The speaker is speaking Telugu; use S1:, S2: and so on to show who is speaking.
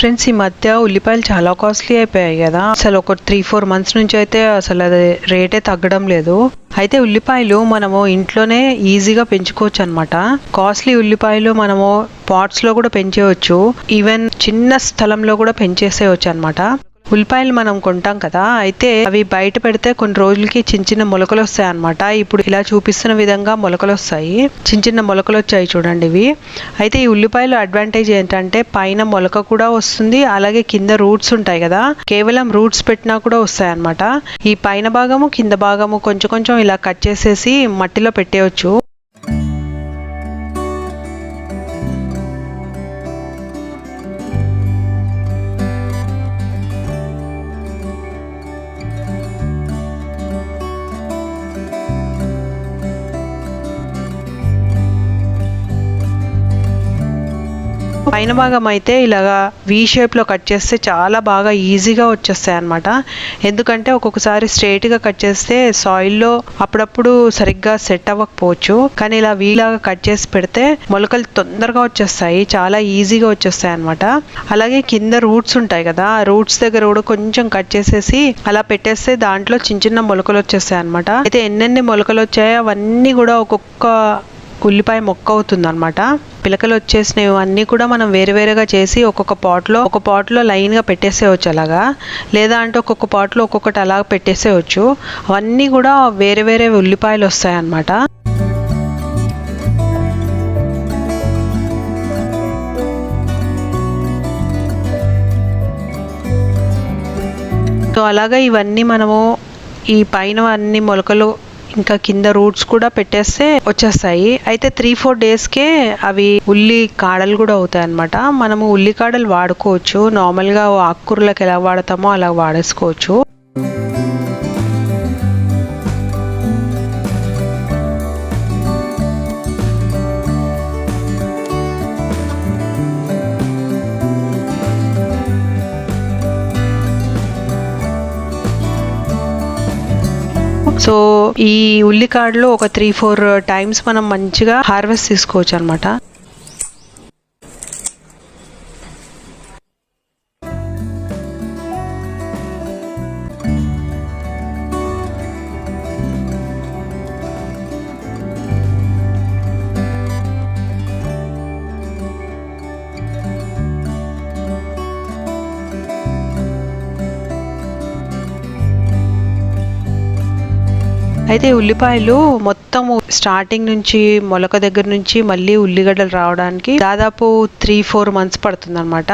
S1: ఫ్రెండ్స్, ఈ మధ్య ఉల్లిపాయలు చాలా కాస్ట్లీ అయిపోయాయి కదా. అసలు ఒక 3-4 మంత్స్ నుంచి అయితే అసలు అది రేటే తగ్గడం లేదు. అయితే ఉల్లిపాయలు మనము ఇంట్లోనే ఈజీగా పెంచుకోవచ్చు అనమాట. కాస్ట్లీ ఉల్లిపాయలు మనము పాట్స్ లో కూడా పెంచేయచ్చు. ఈవెన్ చిన్న స్థలంలో కూడా పెంచేసేయచ్చు అనమాట. ఉల్లిపాయలు మనం కొంటాం కదా, అయితే అవి బయట పెడితే కొన్ని రోజులకి చిన్న చిన్న మొలకలు వస్తాయి అనమాట. ఇప్పుడు ఇలా చూపిస్తున్న విధంగా మొలకలు వస్తాయి, చిన్న చిన్న మొలకలు వచ్చాయి చూడండి ఇవి. అయితే ఈ ఉల్లిపాయలు అడ్వాంటేజ్ ఏంటంటే పైన మొలక కూడా వస్తుంది, అలాగే కింద రూట్స్ ఉంటాయి కదా, కేవలం రూట్స్ పెట్టినా కూడా వస్తాయి అనమాట. ఈ పైన భాగము కింద భాగము కొంచెం కొంచెం ఇలా కట్ చేసేసి మట్టిలో పెట్టేయచ్చు. పైన భాగం అయితే ఇలాగా వి షేప్ లో కట్ చేస్తే చాలా బాగా ఈజీగా వచ్చేస్తాయి అనమాట. ఎందుకంటే ఒక్కొక్కసారి స్ట్రైట్ గా కట్ చేస్తే సాయిల్లో అప్పుడప్పుడు సరిగ్గా సెట్ అవ్వకపోవచ్చు, కానీ ఇలా వి లాగా కట్ చేసి పెడితే మొలకలు తొందరగా వచ్చేస్తాయి, చాలా ఈజీగా వచ్చేస్తాయి అనమాట. అలాగే కింద రూట్స్ ఉంటాయి కదా, ఆ రూట్స్ దగ్గర కూడా కొంచెం కట్ చేసేసి అలా పెట్టేస్తే దాంట్లో చిన్న చిన్న మొలకలు వచ్చేస్తాయి అనమాట. అయితే ఎన్నెన్ని మొలకలు వచ్చాయో అవన్నీ కూడా ఒక్కొక్క ఉల్లిపాయ మొక్క అవుతుంది అనమాట. పిలకలు వచ్చేసినవి అన్నీ కూడా మనం వేరే వేరేగా చేసి ఒక్కొక్క పాట్లో లైన్ గా పెట్టేసేయచ్చు అలాగా, లేదా అంటే ఒక్కొక్క పాట్లో ఒక్కొక్కటి అలా పెట్టేసేయచ్చు. అవన్నీ కూడా వేరే వేరే ఉల్లిపాయలు వస్తాయి అన్నమాట. సో అలాగా ఇవన్నీ మనము ఈ పైన అన్ని మొలకలు ఇంకా కింద రూట్స్ కూడా పెట్టేస్తే వచ్చేస్తాయి. అయితే 3-4 డేస్కే అవి ఉల్లి కాడలు కూడా అవుతాయి అనమాట. మనము ఉల్లి కాడలు వాడుకోవచ్చు, నార్మల్గా ఆకుకూరలకు ఎలా వాడతామో అలా వాడేసుకోవచ్చు. సో ఈ ఉల్లికాడలో ఒక 3-4 టైమ్స్ మనం మంచిగా హార్వెస్ట్ తీసుకోవచ్చు అనమాట. అయితే ఉల్లిపాయలు మొత్తము స్టార్టింగ్ నుంచి మొలక దగ్గర నుంచి మళ్ళీ ఉల్లిగడ్డలు రావడానికి దాదాపు 3-4 మంత్స్ పడుతుంది అనమాట.